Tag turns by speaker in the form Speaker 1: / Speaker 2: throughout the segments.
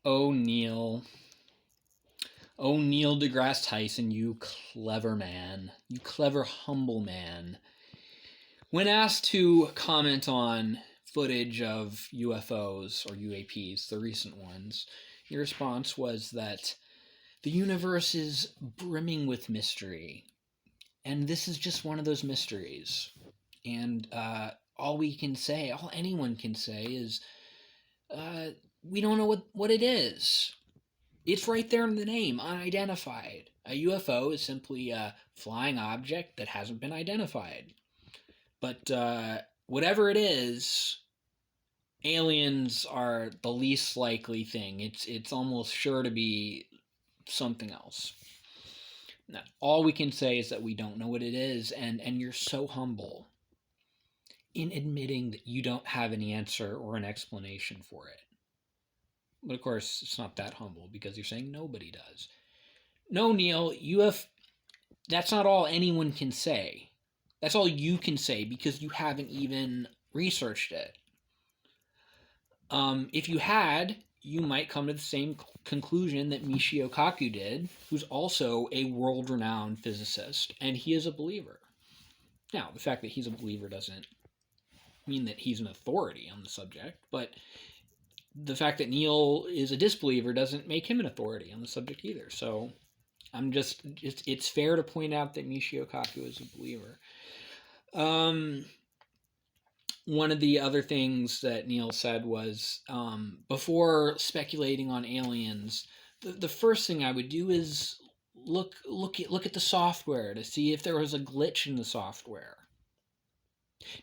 Speaker 1: Oh, Neil. Oh, Neil deGrasse Tyson, you clever man. You clever, humble man. When asked to comment on footage of UFOs or UAPs, the recent ones, your response was that the universe is brimming with mystery. And this is just one of those mysteries. And all we can say, all anyone can say is, uh, we don't know what it is. It's right there in the name, unidentified. A UFO is simply a flying object that hasn't been identified. But whatever it is, aliens are the least likely thing. It's almost sure to be something else. Now, all we can say is that we don't know what it is, and you're so humble in admitting that you don't have an answer or an explanation for it. But of course, it's not that humble because you're saying nobody does. No, Neil, that's not all anyone can say. That's all you can say because you haven't even researched it. If you had, you might come to the same conclusion that Michio Kaku did, who's also a world-renowned physicist, and he is a believer. Now, the fact that he's a believer doesn't mean that he's an authority on the subject, but the fact that Neil is a disbeliever doesn't make him an authority on the subject either. So it's fair to point out that Michio Kaku is a believer. One of the other things that Neil said was, before speculating on aliens, the first thing I would do is look at the software to see if there was a glitch in the software.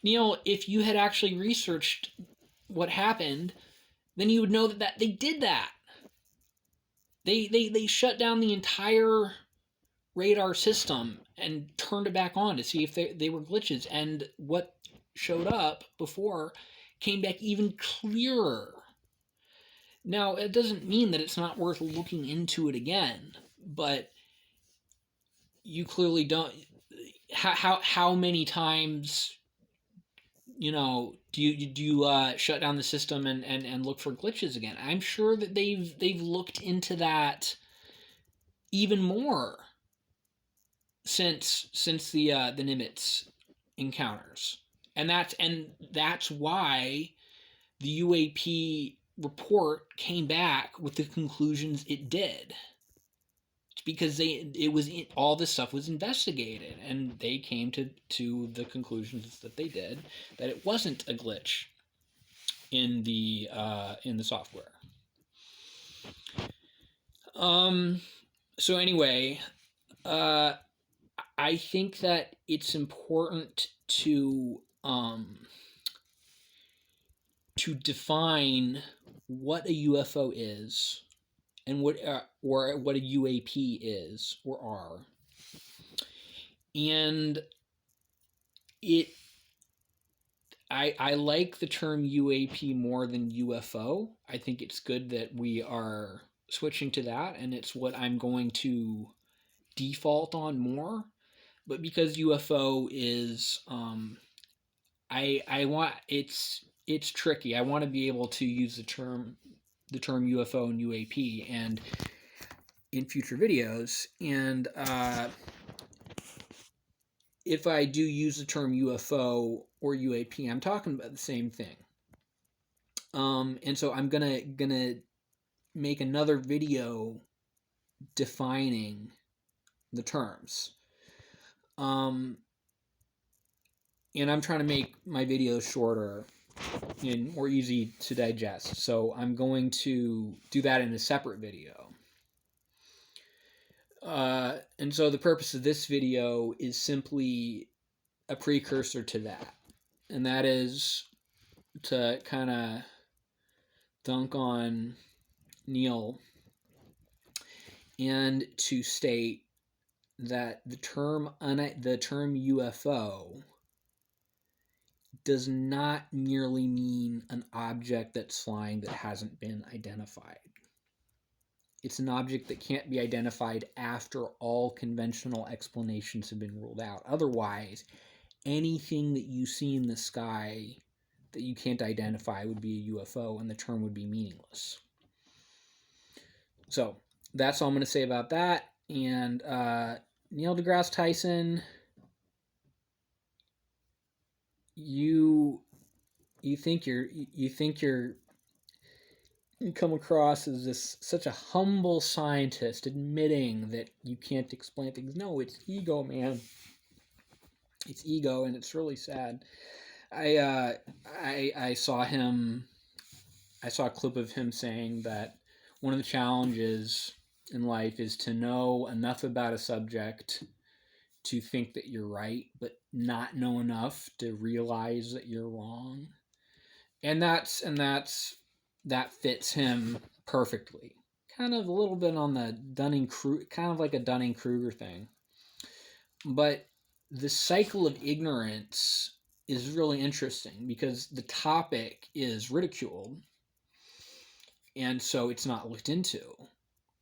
Speaker 1: Neil, if you had actually researched what happened, then you would know that they did that. They shut down the entire radar system and turned it back on to see if they were glitches. And what showed up before came back even clearer. Now, it doesn't mean that it's not worth looking into it again, but you clearly don't. How many times, do you shut down the system and look for glitches again? I'm sure that they've looked into that even more since the Nimitz encounters, and that's why the UAP report came back with the conclusions it did. It's because all this stuff was investigated, and they came to the conclusions that they did, that it wasn't a glitch in the software. So anyway, I think that it's important to define what a UFO is and what a UAP is or are. And I like the term UAP more than UFO. I think it's good that we are switching to that, and it's what I'm going to default on more. But because UFO is I want it's tricky. I want to be able to use the term UFO and UAP and in future videos, and if I do use the term UFO or UAP, I'm talking about the same thing. And so I'm gonna make another video defining the terms. And I'm trying to make my videos shorter and more easy to digest. So I'm going to do that in a separate video. And so the purpose of this video is simply a precursor to that. And that is to kind of dunk on Neil and to state that the term UFO does not merely mean an object that's flying that hasn't been identified. It's an object that can't be identified after all conventional explanations have been ruled out. Otherwise, anything that you see in the sky that you can't identify would be a UFO, and the term would be meaningless. So that's all I'm going to say about that. And Neil deGrasse Tyson, you you come across as this such a humble scientist admitting that you can't explain things. No, it's ego, man. It's ego, and it's really sad. I saw him. I saw a clip of him saying that one of the challenges in life is to know enough about a subject to think that you're right, but not know enough to realize that you're wrong. And that fits him perfectly. Kind of a little bit on the Dunning Kruger, kind of like a Dunning Kruger thing. But the cycle of ignorance is really interesting because the topic is ridiculed, and so it's not looked into.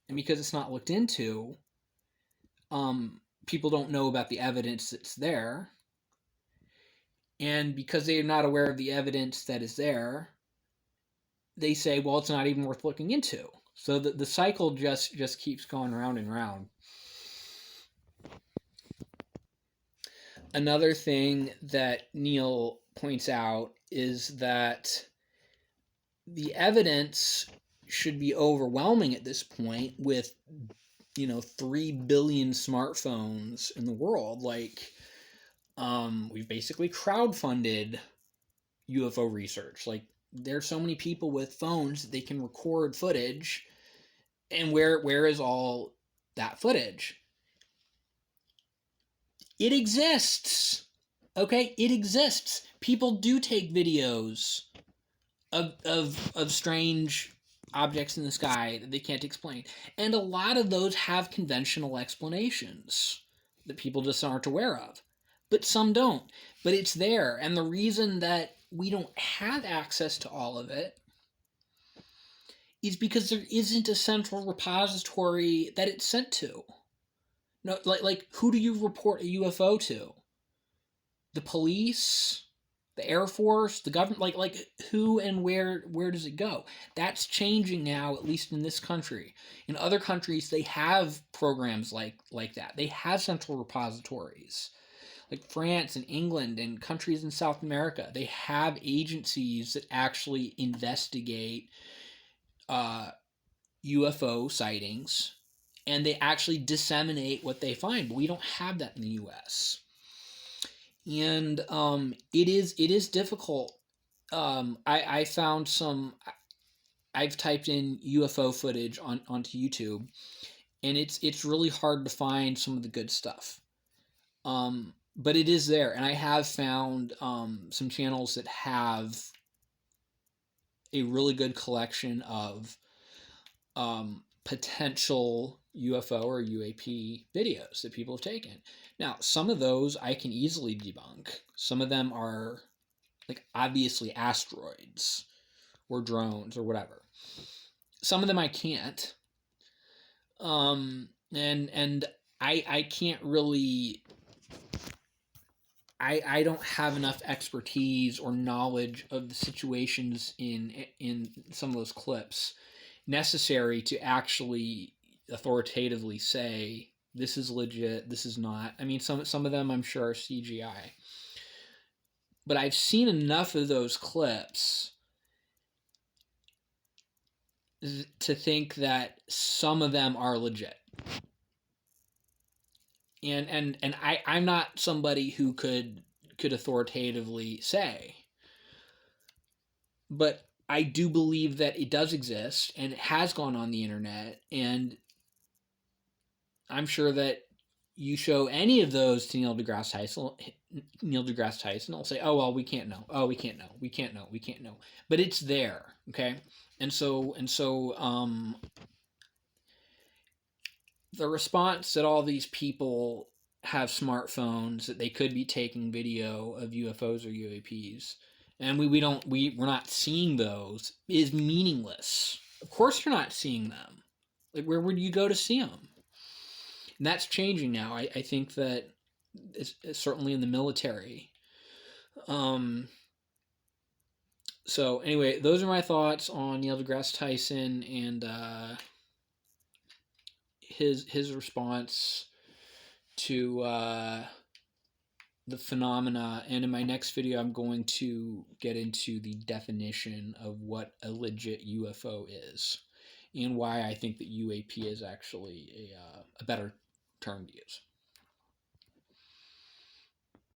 Speaker 1: And because it's not looked into, people don't know about the evidence that's there. And because they are not aware of the evidence that is there, they say, well, it's not even worth looking into. So the cycle just keeps going round and round. Another thing that Neil points out is that the evidence should be overwhelming at this point with 3 billion smartphones in the world. Like, we've basically crowdfunded UFO research. Like, there's so many people with phones that they can record footage, and where is all that footage? It exists. Okay, it exists. People do take videos of strange objects in the sky that they can't explain. And a lot of those have conventional explanations that people just aren't aware of. But some don't. But it's there. And the reason that we don't have access to all of it is because there isn't a central repository that it's sent to. No, like who do you report a UFO to? The police, the Air Force, the government, like who and where does it go? That's changing now, at least in this country. In other countries, they have programs like that. They have central repositories. Like France and England and countries in South America, they have agencies that actually investigate UFO sightings, and they actually disseminate what they find. But we don't have that in the U.S. And it is difficult. I found some. I've typed in UFO footage onto YouTube, and it's really hard to find some of the good stuff. But it is there, and I have found some channels that have a really good collection of potential UFO or UAP videos that people have taken. Now, some of those I can easily debunk. Some of them are like obviously asteroids or drones or whatever. Some of them I can't. And I can't really I don't have enough expertise or knowledge of the situations in some of those clips necessary to actually authoritatively say this is legit, this is not. I mean, some of them I'm sure are CGI, but I've seen enough of those clips to think that some of them are legit. And I'm not somebody who could authoritatively say, but I do believe that it does exist and it has gone on the internet, and I'm sure that you show any of those to Neil deGrasse Tyson will say, "Oh well, we can't know. Oh, we can't know. We can't know. We can't know." But it's there, okay? And so the response that all these people have smartphones that they could be taking video of UFOs or UAPs, and we're not seeing those, is meaningless. Of course, you're not seeing them. Like, where would you go to see them? And that's changing now. I think that it's certainly in the military. So anyway, those are my thoughts on Neil deGrasse Tyson, and his response to the phenomena, and in my next video I'm going to get into the definition of what a legit UFO is and why I think that UAP is actually a better term to use.